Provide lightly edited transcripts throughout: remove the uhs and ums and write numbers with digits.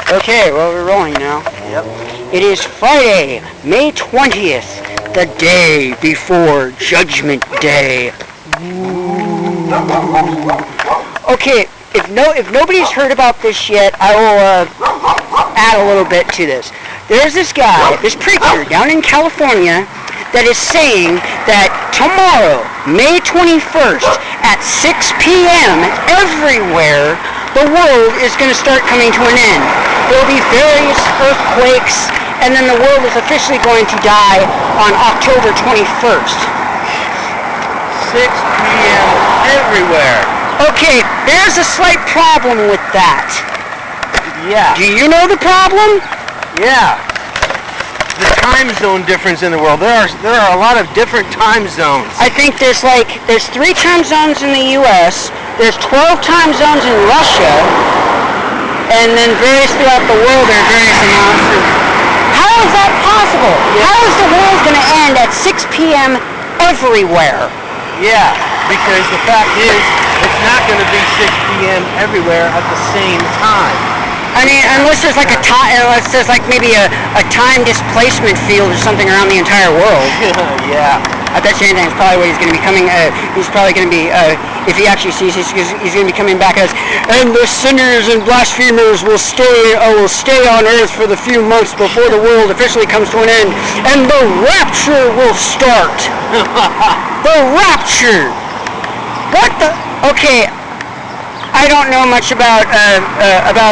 Okay, well, we're rolling now. Yep. It is Friday, May 20th, the day before Judgment Day. Okay, if nobody's heard about this yet, I will add a little bit to this. There's this guy, this preacher down in California, that is saying that tomorrow, May 21st, at 6 p.m., everywhere, the world is going to start coming to an end. There will be various earthquakes, and then the world is officially going to die on October 21st. 6 p.m. everywhere. Okay, there's a slight problem with that. Yeah. Do you know the problem? Yeah. The time zone difference in the world. There are a lot of different time zones. I think there's 3 time zones in the U.S., there's 12 time zones in Russia, and then various throughout the world there are various amounts. How is that possible? Yeah. How is the world going to end at 6 p.m. everywhere? Yeah, because the fact is, it's not going to be 6 p.m. everywhere at the same time. I mean, unless there's maybe a time displacement field or something around the entire world. Yeah. I bet you anything, it's probably what he's going to be coming. He's probably going to be, if he actually sees, he's going to be coming back as, and the sinners and blasphemers will stay on earth for the few months before the world officially comes to an end, and the rapture will start. The rapture. What the? Okay. I don't know much about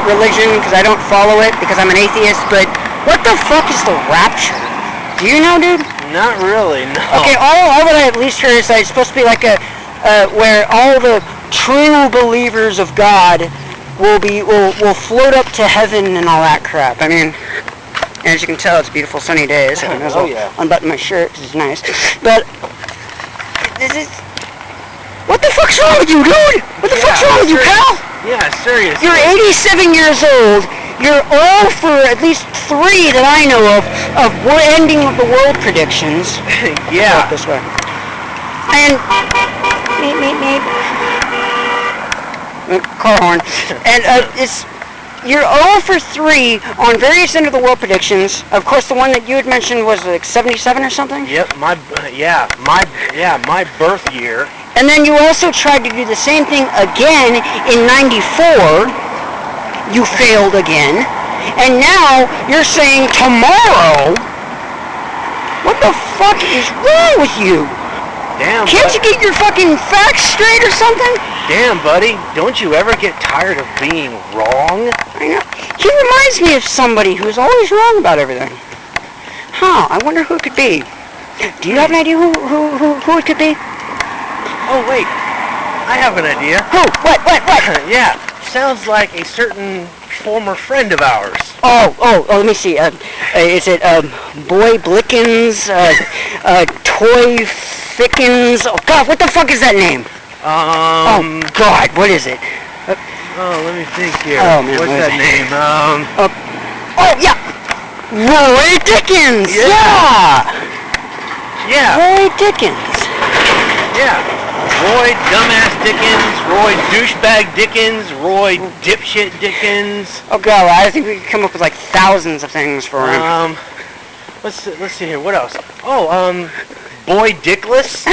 religion because I don't follow it because I'm an atheist, but what the fuck is the rapture? Do you know, dude? Not really, no. Okay, all that I at least heard is that it's supposed to be like where all the true believers of God will float up to heaven and all that crap. I mean, as you can tell, it's a beautiful sunny day, so I might as well unbutton my shirt because it's nice. But this is... What the fuck's wrong with you, dude? What the fuck's wrong with you, pal? Yeah, seriously. You're 87 years old. You're all for at least 3 that I know of ending of the world predictions. Yeah. This way. And car horn. And you're 0 for 3 on various end of the world predictions. Of course, the one that you had mentioned was like 77 or something. Yep. My birth year. And then you also tried to do the same thing again in 94. You failed again. And now you're saying tomorrow. What the fuck is wrong with you? Damn. Can't you get your fucking facts straight or something? Damn, buddy. Don't you ever get tired of being wrong? I know. He reminds me of somebody who's always wrong about everything. Huh, I wonder who it could be. Do you have an idea who it could be? Oh, wait. I have an idea. Who? What? Yeah. Sounds like a certain former friend of ours. Oh, let me see. Is it Boy Blickens? Toy Fickens? Oh, God, what the fuck is that name? Oh, God, what is it? Let me think here. Oh, man, What's that name? Oh, yeah! Roy Dickens! Yeah! Roy Dickens! Yeah. Roy Dumbass Dickens, Roy Douchebag Dickens, Roy Dipshit Dickens. Oh God, well, I think we could come up with like thousands of things for him. Let's see here. What else? Oh, Boy Dickless.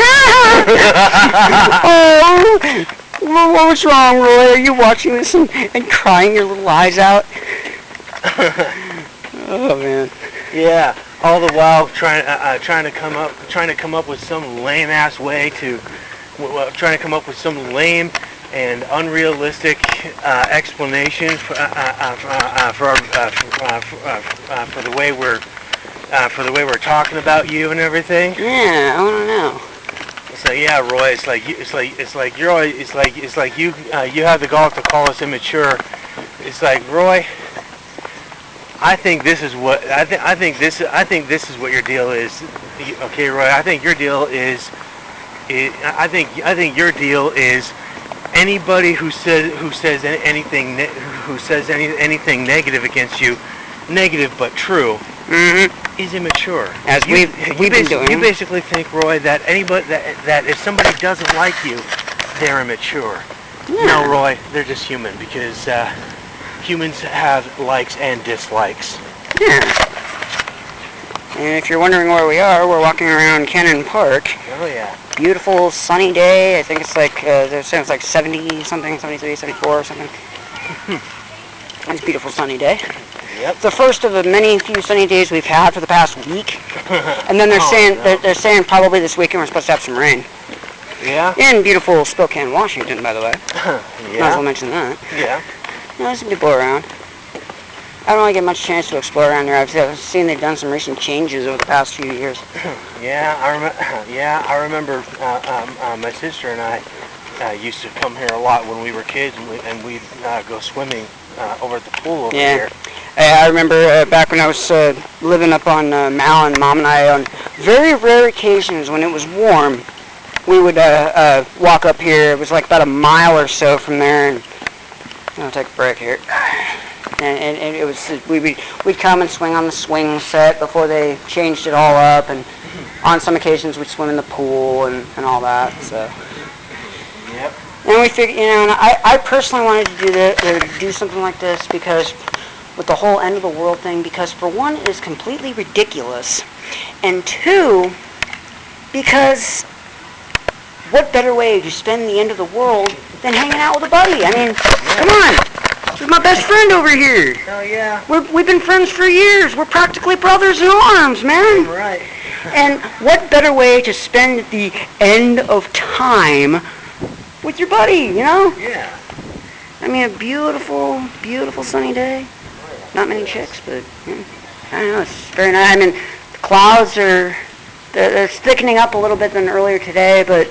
Oh, what's wrong, Roy? Are you watching this and crying your little eyes out? Oh man. Yeah. All the while trying to come up with some lame ass way to. Trying to come up with some lame and unrealistic explanation for the way we're talking about you and everything. Yeah, I don't know. It's like, yeah, Roy. It's like you have the gall to call us immature. It's like, Roy. I think this is what your deal is. Okay, Roy. I think your deal is. I think your deal is anybody who says anything negative against you, negative but true, is immature. As we've been doing. You basically think, Roy, that anybody that if somebody doesn't like you, they're immature. Yeah. No, Roy, they're just human because humans have likes and dislikes. Yeah. And if you're wondering where we are, we're walking around Cannon Park. Oh yeah. Beautiful sunny day. I think it's like they're saying it's like 70 something, 73, 74 or something. It's a beautiful sunny day. Yep. The first of the many few sunny days we've had for the past week. And then they're saying probably this weekend we're supposed to have some rain. Yeah. In beautiful Spokane, Washington, by the way. Yeah. Might as well mention that. Yeah. There's some people around. I don't really get much chance to explore around here. I've seen they've done some recent changes over the past few years. Yeah, I remember. My sister and I used to come here a lot when we were kids, and we'd go swimming over at the pool over here. I remember back when I was living up on Malin, Mom and I, on very rare occasions when it was warm, we would walk up here. It was like about a mile or so from there, and I'll take a break here. And it was we'd come and swing on the swing set before they changed it all up, and on some occasions we'd swim in the pool and all that. So. Yep. And we figured, and I personally wanted to do something like this because with the whole end of the world thing, because for one, it is completely ridiculous, and two, because what better way to spend the end of the world than hanging out with a buddy? I mean, come on. This is my best friend over here. Oh, yeah. We've been friends for years. We're practically brothers in arms, man. Right. And what better way to spend the end of time with your buddy, you know? Yeah. I mean, a beautiful, beautiful sunny day. Not many chicks, but I don't know, it's very nice. I mean, the clouds are they're thickening up a little bit than earlier today, but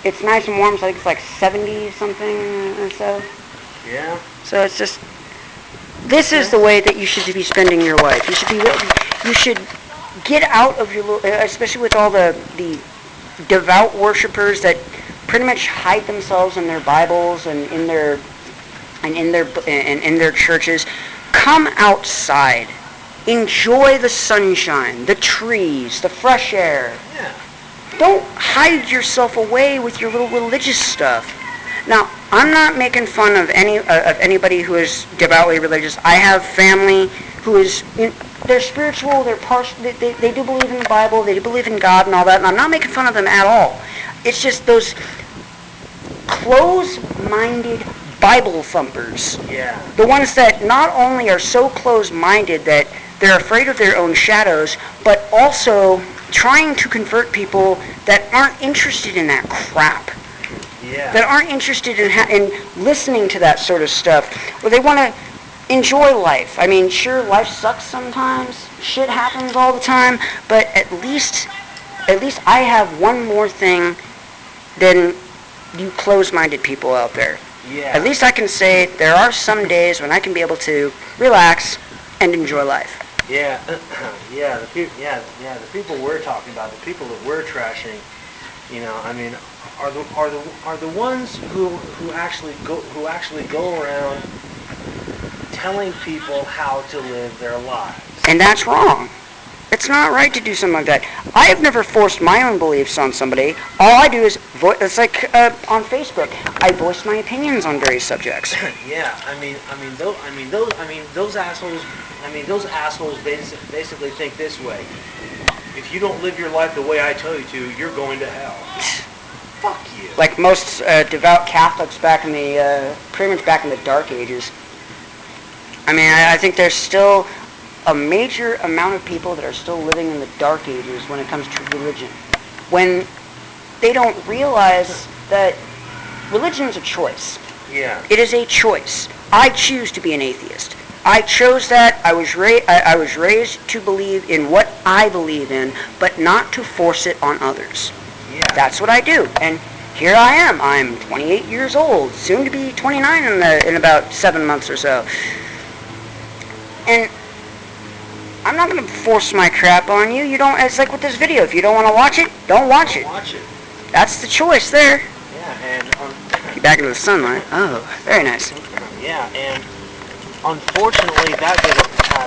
it's nice and warm, so I think it's like 70 something or so. Yeah. So it's just, this is the way that you should be spending your life. You should get out of your little, especially with all the devout worshipers that pretty much hide themselves in their Bibles and in their churches. Come outside. Enjoy the sunshine, the trees, the fresh air. Yeah. Don't hide yourself away with your little religious stuff. Now, I'm not making fun of anybody who is devoutly religious. I have family who is, they're spiritual, they're partial, they do believe in the Bible, they do believe in God and all that, and I'm not making fun of them at all. It's just those close-minded Bible thumpers. Yeah. The ones that not only are so close-minded that they're afraid of their own shadows, but also trying to convert people that aren't interested in that crap. Yeah. That aren't interested in listening to that sort of stuff, or they want to enjoy life. I mean, sure, life sucks sometimes. Shit happens all the time, but at least I have one more thing than you close-minded people out there. Yeah. At least I can say there are some days when I can be able to relax and enjoy life. Yeah. The people we're talking about, the people that we're trashing, I mean, are the ones who actually go around telling people how to live their lives. And that's wrong. It's not right to do something like that. I have never forced my own beliefs on somebody. All I do is it's like on Facebook. I voice my opinions on various subjects. Yeah, those assholes. Those assholes basically think this way: if you don't live your life the way I tell you to, you're going to hell. Fuck you. Like most devout Catholics back in the pretty much back in the Dark Ages. I mean, I think there's still a major amount of people that are still living in the Dark Ages when it comes to religion. When they don't realize that religion is a choice. Yeah. It is a choice. I choose to be an atheist. I chose that. I was raised to believe in what I believe in, but not to force it on others. Yeah. That's what I do. And here I am. I'm 28 years old, soon to be 29 in about 7 months or so. And I'm not going to force my crap on you. It's like with this video. If you don't want to watch it, don't watch it. That's the choice there. Yeah, and Get back into the sunlight. Oh, very nice. Yeah, and unfortunately, that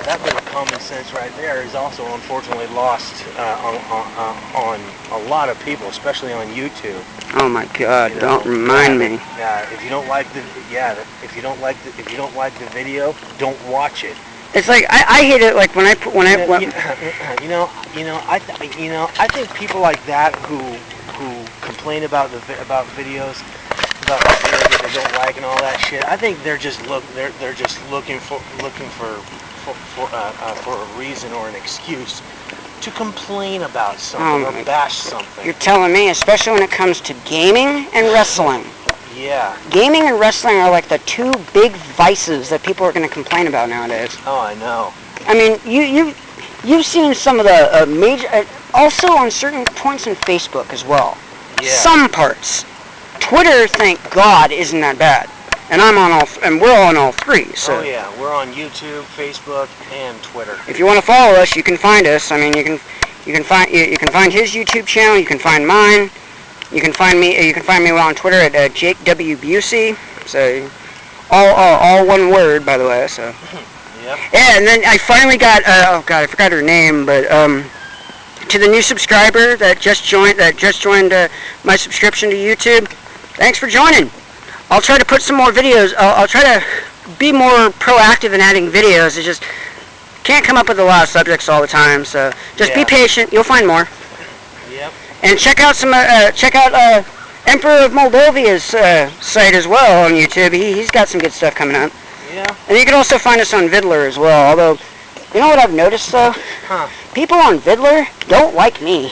that little common sense right there is also unfortunately lost on a lot of people, especially on YouTube. Oh my God! You know? Don't remind me. Yeah, if you don't like the video, don't watch it. It's like I hate it. Like I think people like that who complain about videos that they don't like and all that shit. I think they're just looking for a reason or an excuse to complain about something or bash something. You're telling me, especially when it comes to gaming and wrestling. Yeah. Gaming and wrestling are like the two big vices that people are going to complain about nowadays. Oh, I know. I mean, you've seen some of the major, also on certain points in Facebook as well. Yeah. Some parts. Twitter, thank God, isn't that bad, and we're on all three. So. Oh yeah, we're on YouTube, Facebook, and Twitter. If you want to follow us, you can find us. I mean, you can find his YouTube channel. You can find mine. You can find me on Twitter at Jake W Busey. So, all one word, by the way. So. Yep. Yeah, and then I finally got. Oh God, I forgot her name, but to the new subscriber that just joined my subscription to YouTube. Thanks for joining. I'll try to put some more videos. I'll try to be more proactive in adding videos. It just can't come up with a lot of subjects all the time. So just be patient. You'll find more. Yep. And check out Emperor of Moldovia's site as well on YouTube. He's got some good stuff coming up. Yeah. And you can also find us on Vidler as well. Although, you know what I've noticed though? Huh. People on Vidler don't like me.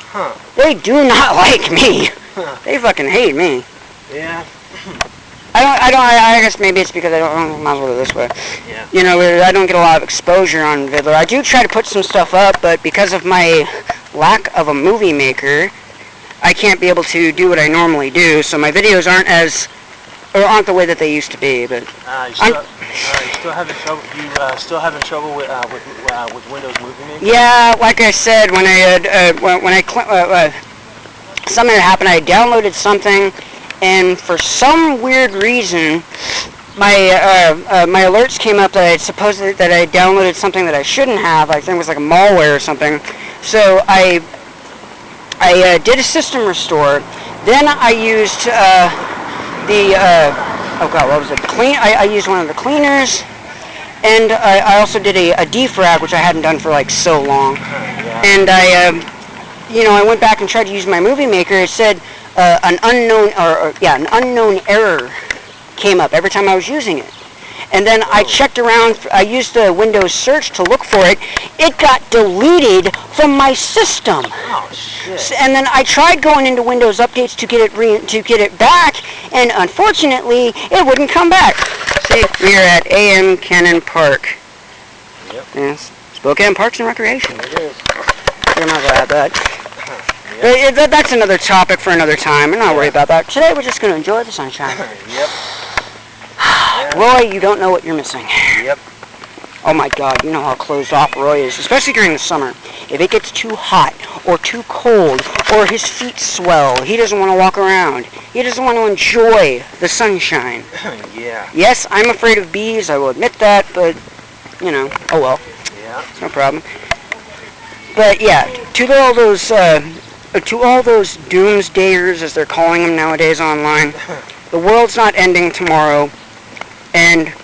Huh. They do not like me. They fucking hate me. Yeah. I guess maybe it's because I might as well go this way. Yeah. You know, I don't get a lot of exposure on Vidler. I do try to put some stuff up, but because of my lack of a movie maker, I can't be able to do what I normally do, so my videos aren't the way that they used to be. But you still having trouble? Still having trouble with Windows Movie Maker? Yeah, like I said, when something had happened, I downloaded something, and for some weird reason, my alerts came up that I downloaded something that I shouldn't have. I think it was like a malware or something. So I did a system restore. Then I used what was it? I used one of the cleaners, and I also did a defrag, which I hadn't done for like so long. Yeah. And I went back and tried to use my movie maker. It said an unknown error came up every time I was using it. And then I checked around. I used the Windows search to look for it. It got deleted from my system. Oh shit! And then I tried going into Windows updates to get it back, and unfortunately, it wouldn't come back. See, we are at AM Cannon Park. Yep. Yes, Spokane Parks and Recreation. It is. You're not gonna add that. That's another topic for another time. I'm not worried about that. Today, we're just gonna enjoy the sunshine. Yep. Roy, you don't know what you're missing. Yep. Oh my God, you know how closed off Roy is, especially during the summer. If it gets too hot or too cold or his feet swell, he doesn't want to walk around. He doesn't want to enjoy the sunshine. Yeah. Yes, I'm afraid of bees, I will admit that, but, oh well. Yeah. It's no problem. But yeah, to all those doomsdayers, as they're calling them nowadays online, the world's not ending tomorrow. And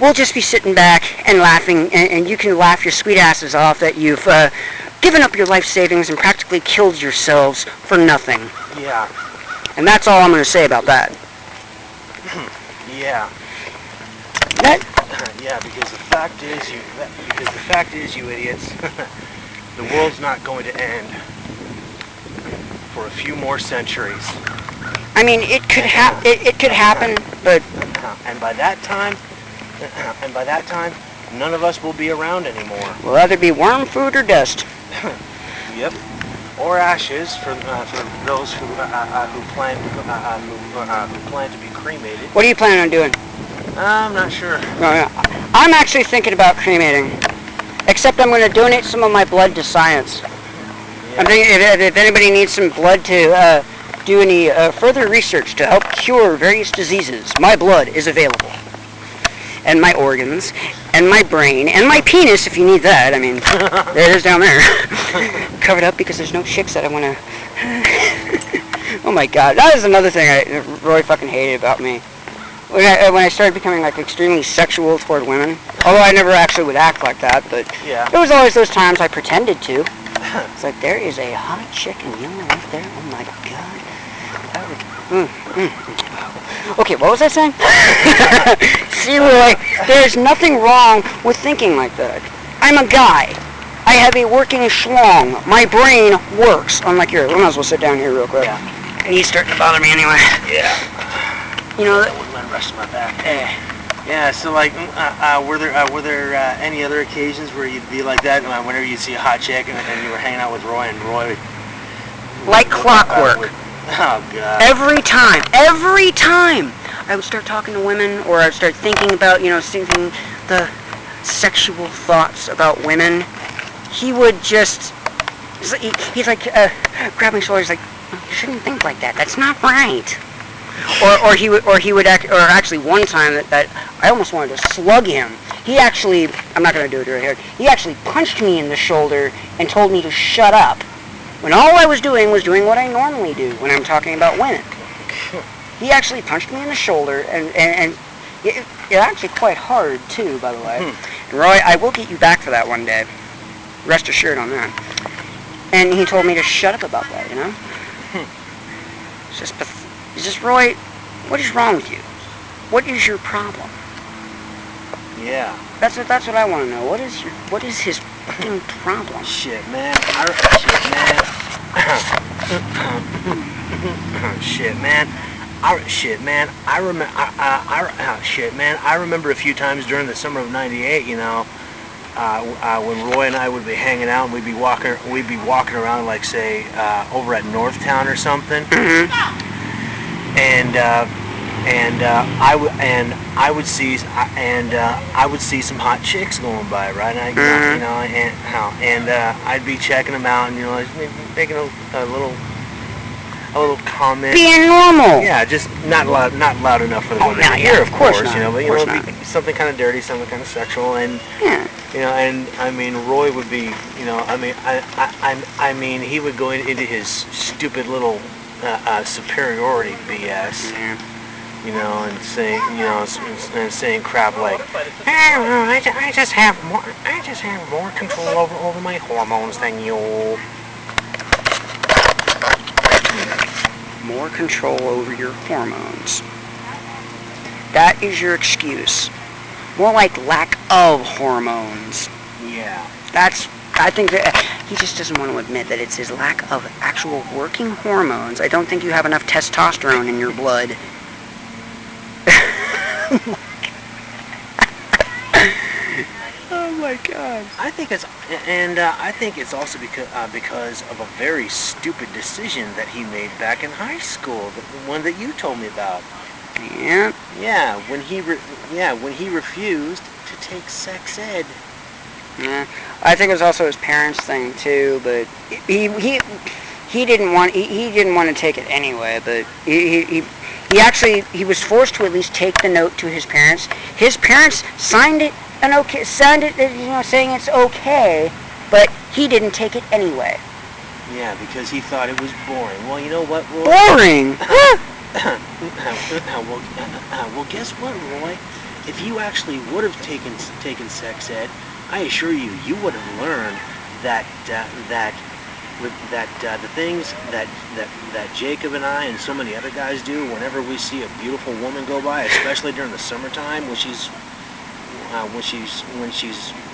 we'll just be sitting back and laughing, and you can laugh your sweet asses off that you've given up your life savings and practically killed yourselves for nothing. Yeah. And that's all I'm going to say about that. Yeah. Yeah, because the fact is, you idiots, the world's not going to end for a few more centuries. I mean, it could happen, but and by that time, none of us will be around anymore. Will either be worm food or dust. Yep. Or ashes for those who plan to be cremated. What are you planning on doing? I'm not sure. I'm actually thinking about cremating. Except I'm going to donate some of my blood to science. Yeah. I'm thinking if anybody needs some blood to do any further research to help cure various diseases, my blood is available. and my organs, and my brain, and my penis if you need that. I mean, there it is down there. Covered up because there's no chicks that I want to... Oh my god, that is another thing Roy fucking hated about me. When I started becoming like extremely sexual toward women, although I never actually would act like that, but Yeah. there was always those times I pretended to. It's like, there is a hot chick in yellow right there. Oh my god. That would, Okay, what was I saying? See, Roy, there's nothing wrong with thinking like that. I'm a guy. I have a working schlong. My brain works. Unlike yours. I might as well sit down here real quick. Yeah. He's starting to bother me anyway. Yeah. You know, That wouldn't let it rest my back. Yeah, so like, were there any other occasions where you'd be like that, whenever you'd see a hot chick and you were hanging out with Roy, and Roy like clockwork. Oh god. Every time, I would start talking to women, or I'd start thinking about, thinking the sexual thoughts about women. He would just, he's like, grab my shoulder. He's like, you shouldn't think like that. That's not right. Actually one time that I almost wanted to slug him. He actually, I'm not going to do it right here. He actually punched me in the shoulder and told me to shut up. When all I was doing what I normally do when I'm talking about women. He actually punched me in the shoulder, and it actually quite hard too, by the way. And Roy, I will get you back for that one day. Rest assured on that. And he told me to shut up about that, It's just, Roy, what is wrong with you? What is your problem? Yeah. That's what I want to know. What is his fucking problem? Shit, man. I remember a few times during the summer of '98, when Roy and I would be hanging out, and we'd be walking around, like, say, over at Northtown or something. I would see some hot chicks going by, right? I'd be checking them out, and making a little comment. Being normal. Yeah, just not loud enough for the women to hear, of course. But it'd be something kind of dirty, something kind of sexual, and and I mean, Roy would be, he would go into his stupid little superiority BS. And saying crap like, I just have more control over my hormones than you. More control over your hormones. That is your excuse. More like lack of hormones. Yeah. I think that he just doesn't want to admit that it's his lack of actual working hormones. I don't think you have enough testosterone in your blood. Oh my god. I think it's also because of a very stupid decision that he made back in high school, the one that you told me about. Yeah. Yeah, when he refused to take sex ed. Yeah. I think it was also his parents' thing too, but he didn't want to take it anyway, but he was forced to at least take the note to his parents. His parents signed it saying it's okay, but he didn't take it anyway. Yeah, because he thought it was boring. Well, you know what, Roy? Boring? Well, guess what, Roy? If you actually would have taken sex ed, I assure you would have learned that the things that Jacob and I and so many other guys do whenever we see a beautiful woman go by, especially during the summertime when she's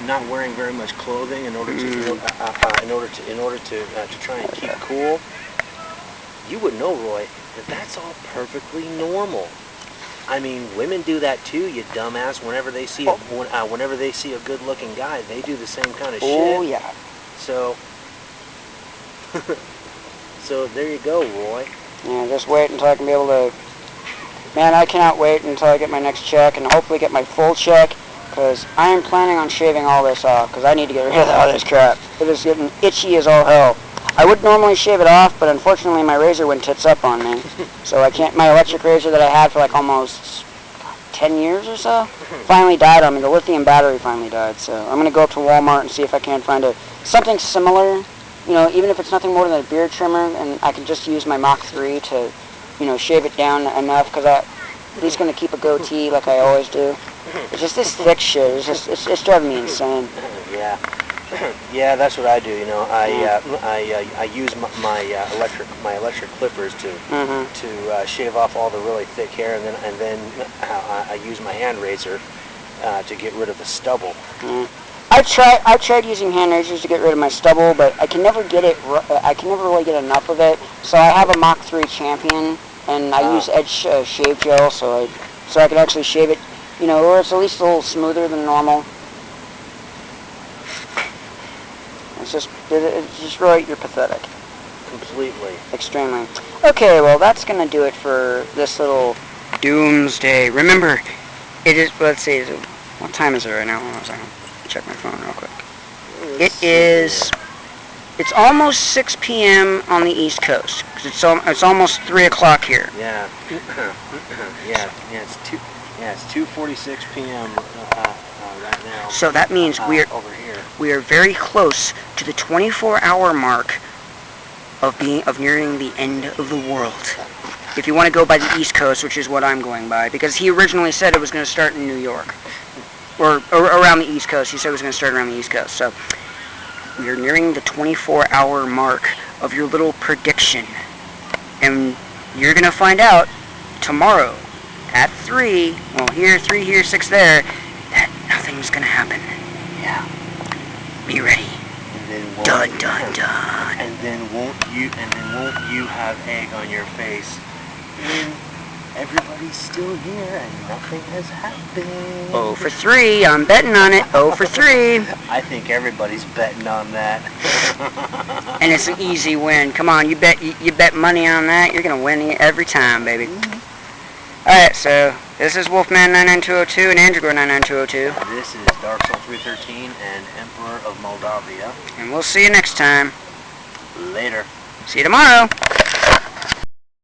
not wearing very much clothing in order to try and keep cool. You would know, Roy, that's all perfectly normal. I mean, women do that too, you dumbass. Whenever they see a good-looking guy, they do the same kind of shit. Oh yeah. So there you go, Roy. Yeah, just wait until I can be able to... Man, I cannot wait until I get my next check and hopefully get my full check, because I am planning on shaving all this off, because I need to get rid of all this crap. It is getting itchy as all hell. I would normally shave it off, but unfortunately my razor went tits up on me. So I can't... My electric razor that I had for like almost 10 years or so, finally died on me. The lithium battery finally died. So I'm going to go up to Walmart and see if I can find something similar, you know, even if it's nothing more than a beard trimmer, and I can just use my Mach 3 to, you know, shave it down enough, because he's going to keep a goatee like I always do. It's just this thick shit. It's driving me insane. Yeah. Yeah, that's what I do. You know, I use my electric clippers to shave off all the really thick hair, and then I use my hand razor to get rid of the stubble. I've tried using hand razors to get rid of my stubble, but I can never get it. I can never really get enough of it. So I have a Mach 3 Champion, and I use Edge shave gel, so I can actually shave it, you know, or it's at least a little smoother than normal. It's just really, you're pathetic. Completely. Extremely. Okay, well, that's going to do it for this little Doomsday. Remember, it is, let's see, what time is it right now? Hold on a second. Check my phone real quick. It's almost 6 p.m. on the East Coast. It's almost 3 o'clock here. Yeah. It's 2:46 p.m. Right now. So that means over here. We are very close to the 24-hour mark of nearing the end of the world. If you want to go by the East Coast, which is what I'm going by, because he originally said it was going to start in New York, or around the East Coast. He said it was going to start around the East Coast. So we are nearing the 24-hour mark of your little prediction, and you're going to find out tomorrow at 3. Well, here 3, here 6, there. That nothing's going to happen. Yeah. Be ready. Dun dun dun. And then won't you have egg on your face when everybody's still here and nothing has happened? 0 for 3. I'm betting on it. 0 for 3. I think everybody's betting on that. And it's an easy win. Come on, you bet money on that. You're gonna win every time, baby. All right, so this is Wolfman 99202 and Andrew 99202. This is Dark Soul 313 and Emperor of Moldavia. And we'll see you next time. Later. See you tomorrow.